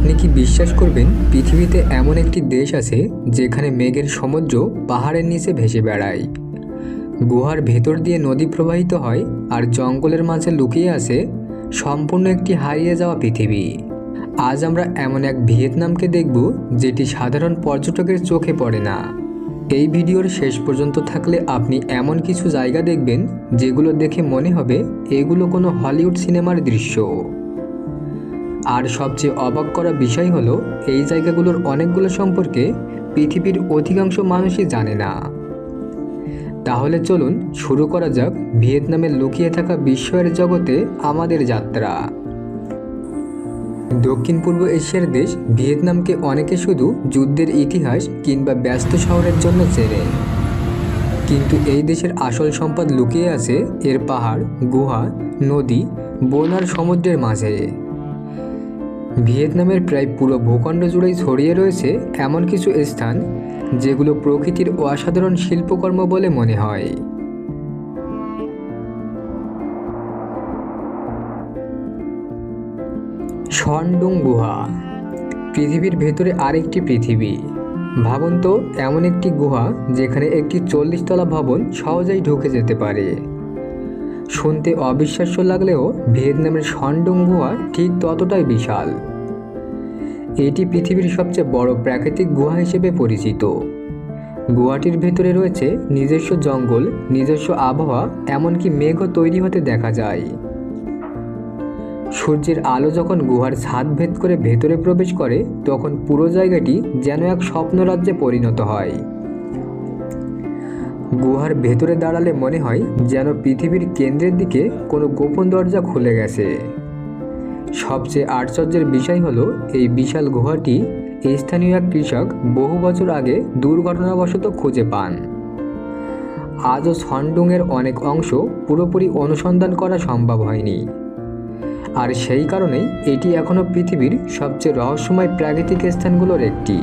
আপনি কি বিশ্বাস করবেন পৃথিবীতে এমন একটি দেশ আছে যেখানে মেঘের সমুদ্র পাহাড়ের নিচে ভেসে বেড়ায়, গুহার ভেতর দিয়ে নদী প্রবাহিত হয় আর জঙ্গলের মাঝে লুকিয়ে আছে সম্পূর্ণ একটি হারিয়ে যাওয়া পৃথিবী। আজ আমরা এমন এক ভিয়েতনামকে দেখব যেটি সাধারণ পর্যটকের চোখে পড়ে না। এই ভিডিওর শেষ পর্যন্ত থাকলে আপনি এমন কিছু জায়গা দেখবেন যেগুলো দেখে মনে হবে এগুলো কোনো হলিউড সিনেমার দৃশ্য। আর সবচেয়ে অবাক করা বিষয় হলো এই জায়গাগুলোর অনেকগুলো সম্পর্কে পৃথিবীর অধিকাংশ মানুষই জানে না। তাহলে চলুন শুরু করা যাক ভিয়েতনামের লুকিয়ে থাকা বিস্ময়ের জগতে আমাদের যাত্রা। দক্ষিণ পূর্ব এশিয়ার দেশ ভিয়েতনামকে অনেকে শুধু যুদ্ধের ইতিহাস কিংবা ব্যস্ত শহরের জন্য চেনে, কিন্তু এই দেশের আসল সম্পদ লুকিয়ে আছে এর পাহাড়, গুহা, নদী, বন আর সমুদ্রের মাঝে। ভিয়েতনামের প্রায় পুরো ভূখণ্ড জুড়েই ছড়িয়ে রয়েছে এমন কিছু স্থান যেগুলো প্রকৃতির অসাধারণ শিল্পকর্ম বলে মনে হয়। সন ডুং গুহা, পৃথিবীর ভেতরে আরেকটি পৃথিবী। ভাবুন তো, এমন একটি গুহা যেখানে একটি 40 তলা ভবন সহজেই ঢুকে যেতে পারে। শুনতে অবিশ্বাস্য লাগলেও ভিয়েতনামের সন ডুং গুহা ঠিক ততটাই বিশাল। এটি পৃথিবীর সবচেয়ে বড় প্রাকৃতিক গুহা হিসেবে পরিচিত। গুহাটির ভেতরে রয়েছে নিজস্ব জঙ্গল, নিজস্ব আবহাওয়া, এমনকি মেঘও তৈরি হতে দেখা যায়। সূর্যের আলো যখন গুহার ছাদ ভেদ করে ভেতরে প্রবেশ করে তখন পুরো জায়গাটি যেন এক স্বপ্নরাজ্যে পরিণত হয়। গুহার ভেতরে দাঁড়ালে মনে হয় যেন পৃথিবীর কেন্দ্রের দিকে কোনো গোপন দরজা খুলে গেছে। সবচেয়ে আশ্চর্যের বিষয় হলো এই বিশাল গুহাটি স্থানীয় এক কৃষক বহু বছর আগে দুর্ঘটনাবশত খুঁজে পান। আজও সন ডুংয়ের অনেক অংশ পুরোপুরি অনুসন্ধান করা সম্ভব হয়নি, আর সেই কারণেই এটি এখনও পৃথিবীর সবচেয়ে রহস্যময় প্রাকৃতিক স্থানগুলোর একটি।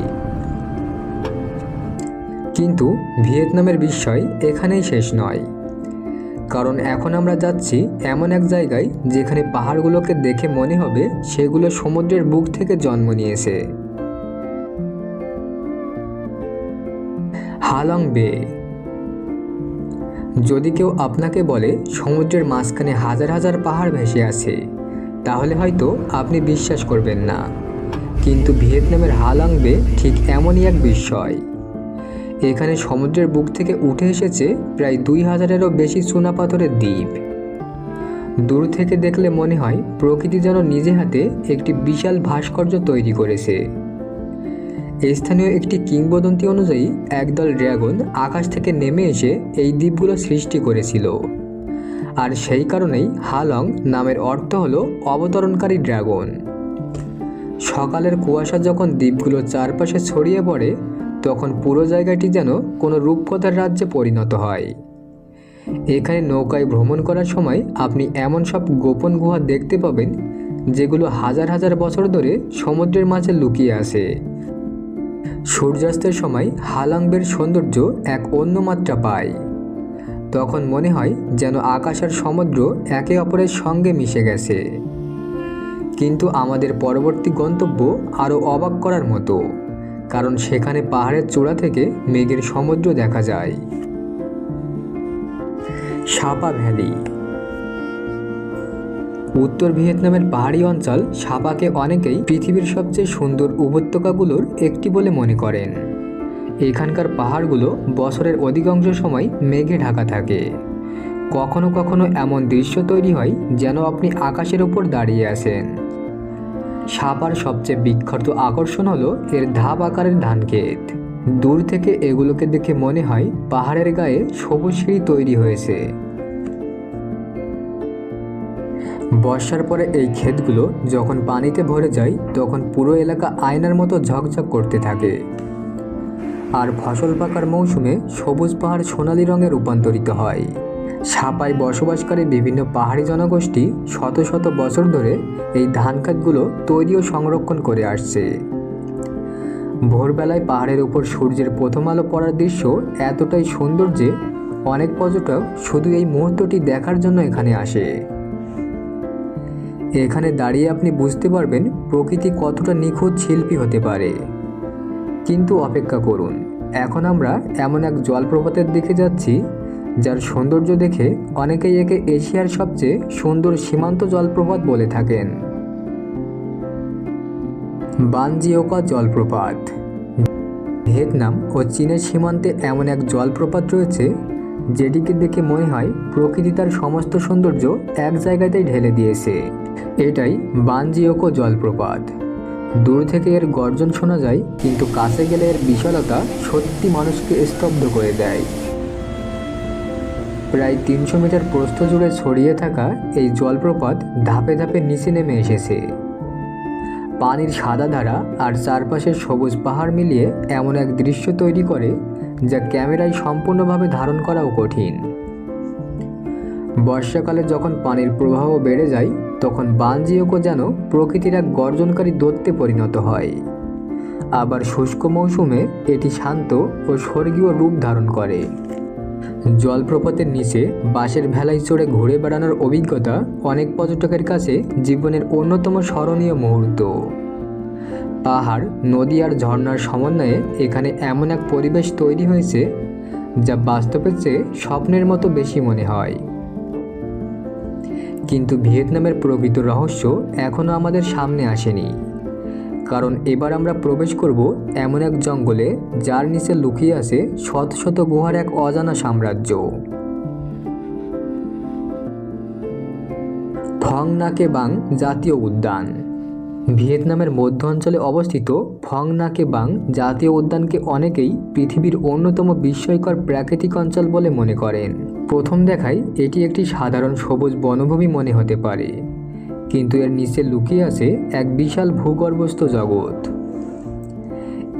কিন্তু ভিয়েতনামের বিস্ময় এখানেই শেষ নয়, কারণ এখন আমরা যাচ্ছি এমন এক জায়গায় যেখানে পাহাড়গুলোকে দেখে মনে হবে সেগুলো সমুদ্রের বুক থেকে জন্ম নিয়েছে। হালং বে। যদি কেউ আপনাকে বলে সমুদ্রের মাঝখানে হাজার হাজার পাহাড় ভেসে আছে, তাহলে হয়তো আপনি বিশ্বাস করবেন না, কিন্তু ভিয়েতনামের হালং বে ঠিক এমনই এক বিস্ময়। এখানে সমুদ্রের বুক থেকে উঠে এসেছে প্রায় 2000-এরও বেশি চুনাপাথরের দ্বীপ। দূর থেকে দেখলে মনে হয় প্রকৃতি যেন নিজে হাতে একটি বিশাল ভাস্কর্য তৈরি করেছে। স্থানীয় একটি কিংবদন্তি অনুযায়ী একদল ড্রাগন আকাশ থেকে নেমে এসে এই দ্বীপগুলো সৃষ্টি করেছিল, আর সেই কারণেই হালং নামের অর্থ হলো অবতরণকারী ড্রাগন। সকালের কুয়াশা যখন দ্বীপগুলো চারপাশে ছড়িয়ে পড়ে তখন পুরো জায়গাটি যেন কোনো রূপকথার রাজ্যে পরিণত হয়। এখানে নৌকায় ভ্রমণ করার সময় আপনি এমন সব গোপন গুহা দেখতে পাবেন যেগুলো হাজার হাজার বছর ধরে সমুদ্রের মাঝে লুকিয়ে আছে। সূর্যাস্তের সময় হালং বের সৌন্দর্য এক অন্য মাত্রা পায়। তখন মনে হয় যেন আকাশ আর সমুদ্র একে অপরের সঙ্গে মিশে গেছে। কিন্তু আমাদের পরবর্তী গন্তব্য আরও অবাক করার মতো, কারণ সেখানে পাহাড়ের চূড়া থেকে মেঘের সমুদ্র দেখা যায়। সাপা ভ্যালি। উত্তর ভিয়েতনামের পাহাড়ি অঞ্চল সাপাকে অনেকেই পৃথিবীর সবচেয়ে সুন্দর উপত্যকাগুলোর একটি বলে মনে করেন। এখানকার পাহাড়গুলো বছরের অধিকাংশ সময় মেঘে ঢাকা থাকে। কখনো কখনো এমন দৃশ্য তৈরি হয় যেন আপনি আকাশের ওপর দাঁড়িয়ে আছেন। সাপার সবচেয়ে বিখ্যাত আকর্ষণ হলো এর ধাপ আকারের ধানক্ষেত। দূর থেকে এগুলোকে দেখে মনে হয় পাহাড়ের গায়ে সবুজ সিঁড়ি তৈরি হয়েছে। বর্ষার পরে এই ক্ষেতগুলো যখন পানিতে ভরে যায় তখন পুরো এলাকা আয়নার মতো ঝকঝক করতে থাকে, আর ফসল পাকার মৌসুমে সবুজ পাহাড় সোনালি রঙে রূপান্তরিত হয়। সাপায় বসবাসকারী বিভিন্ন পাহাড়ি জনগোষ্ঠী শত শত বছর ধরে এই ধানক্ষেতগুলো তৈরি ও সংরক্ষণ করে আসছে। ভোরবেলায় পাহাড়ের উপর সূর্যের প্রথম আলো পড়ার দৃশ্য এতটাই সুন্দর যে অনেক পর্যটক শুধু এই মুহূর্তটি দেখার জন্য এখানে আসে। এখানে দাঁড়িয়ে আপনি বুঝতে পারবেন প্রকৃতি কতটা নিখুঁত শিল্পী হতে পারে। কিন্তু অপেক্ষা করুন, এখন আমরা এমন এক জলপ্রপাতের দিকে যাচ্ছি যার সৌন্দর্য দেখে অনেকেই একে এশিয়ার সবচেয়ে সুন্দর সীমান্ত জলপ্রপাত বলে থাকেন। বানজিওকা জলপ্রপাত। ভিয়েতনাম ও চীনের সীমান্তে এমন এক জলপ্রপাত রয়েছে যেটিকে দেখে মনে হয় প্রকৃতি তার সমস্ত সৌন্দর্য এক জায়গাতেই ঢেলে দিয়েছে। এটাই বানজিওকো জলপ্রপাত। দূর থেকে এর গর্জন শোনা যায়, কিন্তু কাছে গেলে এর বিশালতা সত্যি মানুষকে স্তব্ধ করে দেয়। প্রায় 300 মিটার প্রস্থ জুড়ে ছড়িয়ে থাকা এই জলপ্রপাত ধাপে ধাপে নিচে নেমে এসেছে। পানির সাদা ধারা আর চারপাশের সবুজ পাহাড় মিলিয়ে এমন এক দৃশ্য তৈরি করে যা ক্যামেরায় সম্পূর্ণভাবে ধারণ করাও কঠিন। বর্ষাকালে যখন পানির প্রবাহ বেড়ে যায়, তখন বানজিওকো যেন প্রকৃতির এক গর্জনকারী দৈত্যে পরিণত হয়। আবার শুষ্ক মৌসুমে এটি শান্ত ও স্বর্গীয় রূপ ধারণ করে। জলপ্রপাতের নিচে বাঁশের ভেলায় চড়ে ঘুরে বেড়ানোর অভিজ্ঞতা অনেক পর্যটকের কাছে জীবনের অন্যতম স্মরণীয় মুহূর্ত। পাহাড়, নদী আর ঝর্ণার সমন্বয়ে এখানে এমন এক পরিবেশ তৈরি হয়েছে যা বাস্তবের চেয়ে স্বপ্নের মতো বেশি মনে হয়। কিন্তু ভিয়েতনামের প্রকৃত রহস্য এখনও আমাদের সামনে আসেনি, কারণ এবার আমরা প্রবেশ করব এমন এক জঙ্গলে যার নিচে লুকিয়ে আছে শত শত গুহার এক অজানা সাম্রাজ্য। ফং নাকে বাং জাতীয় উদ্যান। ভিয়েতনামের মধ্য অঞ্চলে অবস্থিত ফং নাকে বাং জাতীয় উদ্যানকে অনেকেই পৃথিবীর অন্যতম বিস্ময়কর প্রাকৃতিক অঞ্চল বলে মনে করেন। প্রথম দেখায় এটি একটি সাধারণ সবুজ বনভূমি মনে হতে পারে, কিন্তু এর নিচে লুকিয়ে আছে এক বিশাল ভূগর্ভস্থ জগৎ।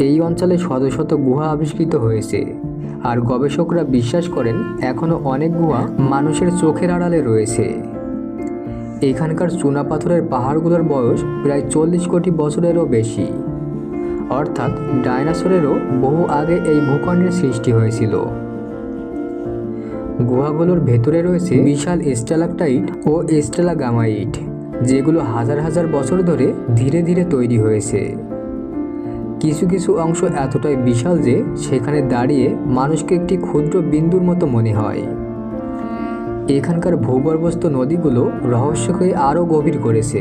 এই অঞ্চলে শত শত গুহা আবিষ্কৃত হয়েছে, আর গবেষকরা বিশ্বাস করেন এখনও অনেক গুহা মানুষের চোখের আড়ালে রয়েছে। এখানকার চুনাপাথরের পাহাড়গুলোর বয়স প্রায় 40 কোটি বছরেরও বেশি, অর্থাৎ ডাইনোসরেরও বহু আগে এই ভূখণ্ডের সৃষ্টি হয়েছিল। গুহাগুলোর ভেতরে রয়েছে বিশাল স্ট্যালাকটাইট ও স্ট্যালাগামাইট, যেগুলো হাজার হাজার বছর ধরে ধীরে ধীরে তৈরি হয়েছে। কিছু কিছু অংশ এতটাই বিশাল যে সেখানে দাঁড়িয়ে মানুষকে একটি ক্ষুদ্র বিন্দুর মতো মনে হয়। এখানকার ভূগর্ভস্থ নদীগুলো রহস্যকে আরও গভীর করেছে।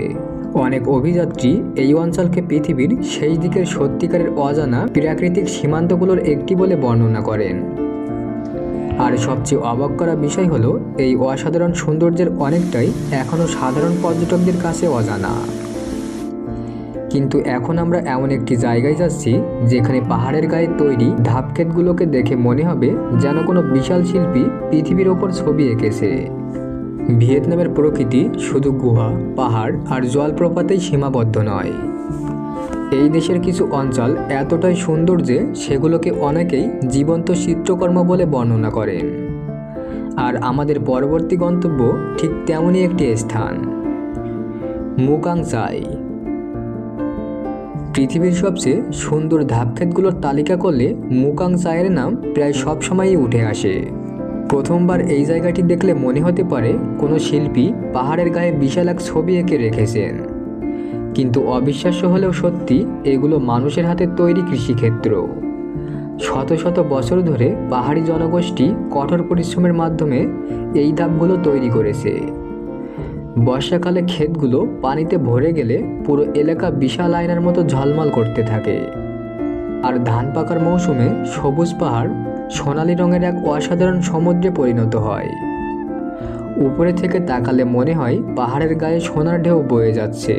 অনেক অভিযাত্রী এই অঞ্চলকে পৃথিবীর শেষ দিকের সত্যিকারের অজানা প্রাকৃতিক সীমান্তগুলোর একটি বলে বর্ণনা করেন। আর সবচেয়ে অবাক করা বিষয় হলো, এই অসাধারণ সৌন্দর্যের অনেকটাই এখনও সাধারণ পর্যটকদের কাছে অজানা। কিন্তু এখন আমরা এমন একটি জায়গায় যাচ্ছি যেখানে পাহাড়ের গায়ে তৈরি ধাপক্ষেতগুলোকে দেখে মনে হবে যেন কোনো বিশাল শিল্পী পৃথিবীর ওপর ছবি এঁকেছে। ভিয়েতনামের প্রকৃতি শুধু গুহা, পাহাড় আর জলপ্রপাতেই সীমাবদ্ধ নয়। এই দেশের কিছু অঞ্চল এতটাই সুন্দর যে সেগুলোকে অনেকেই জীবন্ত চিত্রকর্ম বলে বর্ণনা করেন। আর আমাদের পরবর্তী গন্তব্য ঠিক তেমনই একটি স্থান, মুকাং চাই। পৃথিবীর সবচেয়ে সুন্দর ধাপক্ষেতগুলোর তালিকা করলে মুকাং চায়ের নাম প্রায় সব সময়ই উঠে আসে। প্রথমবার এই জায়গাটি দেখলে মনে হতে পারে কোনো শিল্পী পাহাড়ের গায়ে বিশাল এক ছবি এঁকে রেখেছেন। কিন্তু অবিশ্বাস্য হলেও সত্যি, এগুলো মানুষের হাতে তৈরি কৃষিক্ষেত্র। শত শত বছর ধরে পাহাড়ি জনগোষ্ঠী কঠোর পরিশ্রমের মাধ্যমে এই ধাপগুলো তৈরি করেছে। বর্ষাকালে ক্ষেতগুলো পানিতে ভরে গেলে পুরো এলাকা বিশাল আয়নার মতো ঝলমল করতে থাকে। আর ধান পাকার মৌসুমে সবুজ পাহাড় সোনালি রঙের এক অসাধারণ সমুদ্রে পরিণত হয়। উপরে থেকে তাকালে মনে হয় পাহাড়ের গায়ে সোনার ঢেউ বয়ে যাচ্ছে।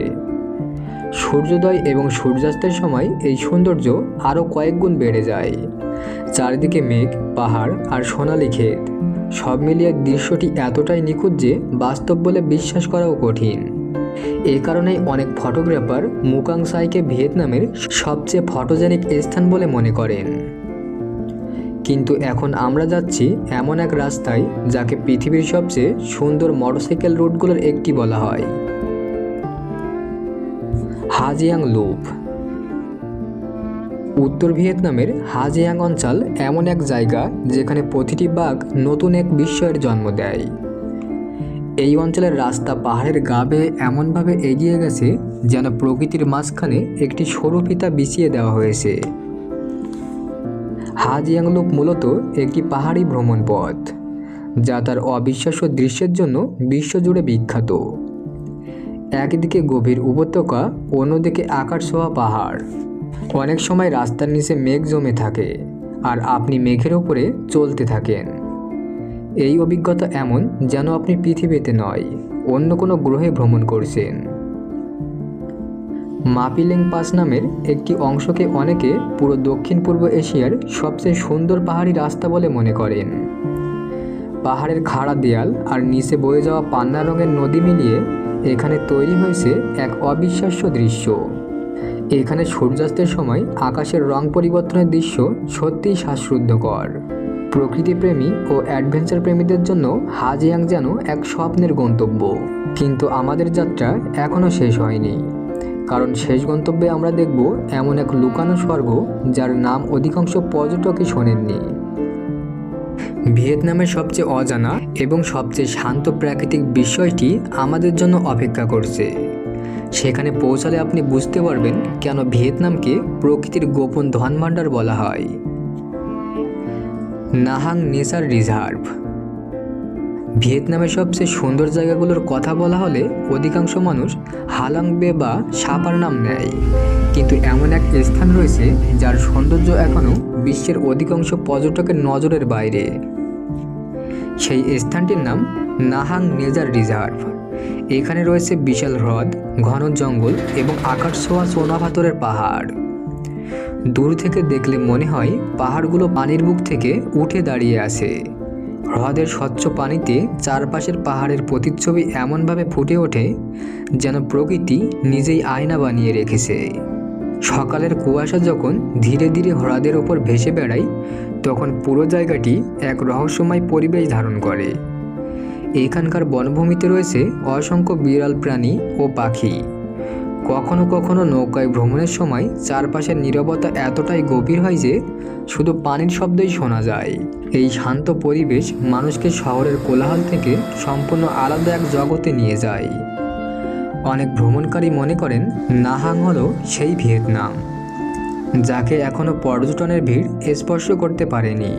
সূর্যোদয় এবং সূর্যাস্তের সময় এই সৌন্দর্য আরও কয়েক গুণ বেড়ে যায়। চারিদিকে মেঘ, পাহাড় আর সোনালি ক্ষেত, সব মিলিয়ে দৃশ্যটি এতটাই নিখুঁত যে বাস্তব বলে বিশ্বাস করাও কঠিন। এই কারণেই অনেক ফটোগ্রাফার মুকাং চাইকে ভিয়েতনামের সবচেয়ে ফটোজেনিক স্থান বলে মনে করেন। কিন্তু এখন আমরা যাচ্ছি এমন এক রাস্তায় যাকে পৃথিবীর সবচেয়ে সুন্দর মোটরসাইকেল রুটগুলোর একটি বলা হয়, হাজিয়াং লুপ। উত্তর ভিয়েতনামের হাজিয়াং অঞ্চল এমন এক জায়গা যেখানে প্রতিটি বাঘ নতুন এক বিস্ময়ের জন্ম দেয়। এই অঞ্চলের রাস্তা পাহাড়ের গা বেয়ে এমনভাবে এগিয়ে গেছে যেন প্রকৃতির মাঝখানে একটি সরু ফিতা বিছিয়ে দেওয়া হয়েছে। হাজিয়াংলুপ মূলত একটি পাহাড়ি ভ্রমণ পথ, যা তার অবিশ্বাস্য দৃশ্যের জন্য বিশ্বজুড়ে বিখ্যাত। একদিকে গভীর উপত্যকা, অন্যদিকে আকাশ ছোঁয়া পাহাড়। অনেক সময় রাস্তার নিচে মেঘ জমে থাকে আর আপনি মেঘের উপরে চলতে থাকেন। এই অভিজ্ঞতা এমন যেন আপনি পৃথিবীতে নয়, অন্য কোনো গ্রহে ভ্রমণ করছেন। মাপিলেং পাস নামের একটি অংশকে অনেকে পুরো দক্ষিণ পূর্ব এশিয়ার সবচেয়ে সুন্দর পাহাড়ি রাস্তা বলে মনে করেন। পাহাড়ের খাড়া দেয়াল আর নিচে বয়ে যাওয়া পান্না রঙের নদী মিলিয়ে এখানে তৈরি হয়েছে এক অবিশ্বাস্য দৃশ্য। এখানে সূর্যাস্তের সময় আকাশের রং পরিবর্তনের দৃশ্য সত্যিই শ্বাসরুদ্ধকর। প্রকৃতিপ্রেমী ও অ্যাডভেঞ্চার প্রেমীদের জন্য হাজিয়াং যেন এক স্বপ্নের গন্তব্য। কিন্তু আমাদের যাত্রা এখনও শেষ হয়নি, কারণ শেষ গন্তব্যে আমরা দেখব এমন এক লুকানো স্বর্গ যার নাম অধিকাংশ পর্যটকই শোনেননি। ভিয়েতনামের সবচেয়ে অজানা এবং সবচেয়ে শান্ত প্রাকৃতিক বিষয়টি আমাদের জন্য অপেক্ষা করছে। সেখানে পৌঁছালে আপনি বুঝতে পারবেন কেন ভিয়েতনামকে প্রকৃতির গোপন ধনভাণ্ডার বলা হয়। নাহাং নেচার রিজার্ভ। ভিয়েতনামের সবচেয়ে সুন্দর জায়গাগুলোর কথা বলা হলে অধিকাংশ মানুষ হালাং বে বা সাপার নাম নেয়, কিন্তু এমন এক স্থান রয়েছে যার সৌন্দর্য এখনও বিশ্বের অধিকাংশ পর্যটকের নজরের বাইরে। সেই স্থানটির নাম নাহাং নেচার রিজার্ভ। এখানে রয়েছে বিশাল হ্রদ, ঘন জঙ্গল এবং আকাশ ছোঁয়া সোনা পাথরের পাহাড়। দূর থেকে দেখলে মনে হয় পাহাড়গুলো পানির বুক থেকে উঠে দাঁড়িয়ে আছে। হ্রদের স্বচ্ছ পানিতে চারপাশের পাহাড়ের প্রতিচ্ছবি এমনভাবে ফুটে ওঠে যেন প্রকৃতি নিজেই আয়না বানিয়ে রেখেছে। সকালের কুয়াশা যখন ধীরে ধীরে হ্রদের ওপর ভেসে বেড়ায়, তখন পুরো জায়গাটি এক রহস্যময় পরিবেশ ধারণ করে। এখানকার বনভূমিতে রয়েছে অসংখ্য বিরল প্রাণী ও পাখি। কখনো কখনো নৌকায় ভ্রমণের সময় চারপাশের নীরবতা এতটাই গভীর হয় যে শুধু পানির শব্দই শোনা যায়। এই শান্ত পরিবেশ মানুষকে শহরের কোলাহল থেকে সম্পূর্ণ আলাদা এক জগতে নিয়ে যায়। অনেক ভ্রমণকারী মনে করেন নাহাং হলো সেই ভিয়েতনাম যাকে এখনও পর্যটনের ভিড় স্পর্শ করতে পারেনি,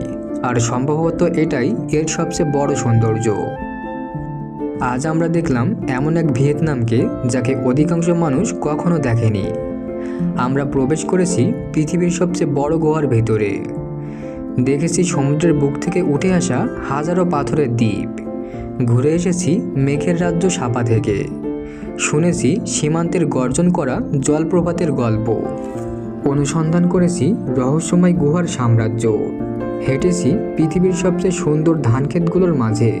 আর সম্ভবত এটাই এর সবচেয়ে বড় সৌন্দর্য। আজ আমরা দেখলাম এমন এক ভিয়েতনামকে যাকে অধিকাংশ মানুষ কখনো দেখেনি। আমরা প্রবেশ করেছি পৃথিবীর সবচেয়ে বড় গুহার ভেতরে। দেখেছি সমুদ্রের বুক থেকে উঠে আসা হাজারো পাথরের দ্বীপ। ঘুরে এসেছি মেঘের রাজ্য সাপা থেকে। শুনেছি সীমান্তের গর্জন করা জলপ্রপাতের গল্প। অনুসন্ধান করেছি রহস্যময় গুহার সাম্রাজ্য। হেঁটেছি পৃথিবীর সবচেয়ে সুন্দর ধানক্ষেতগুলোর মাঝে।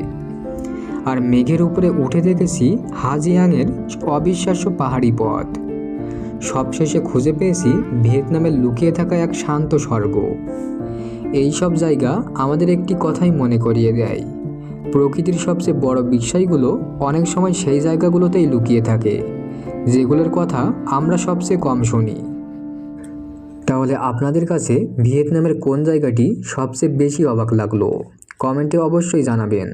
আর মেঘের উপরে উঠে দেখেছি হাজিয়াংয়ের অবিশ্বাস্য পাহাড়ি পথ। সবশেষে খুঁজে পেয়েছি ভিয়েতনামের লুকিয়ে থাকা এক শান্ত স্বর্গ। এই সব জায়গা আমাদের একটি কথাই মনে করিয়ে দেয়, প্রকৃতির সবচেয়ে বড় বিষয়গুলো অনেক সময় সেই জায়গাগুলোতেই লুকিয়ে থাকে যেগুলোর কথা আমরা সবচেয়ে কম শুনি। তাহলে আপনাদের কাছে ভিয়েতনামের কোন জায়গাটি সবচেয়ে বেশি অবাক লাগলো? কমেন্টে অবশ্যই জানাবেন।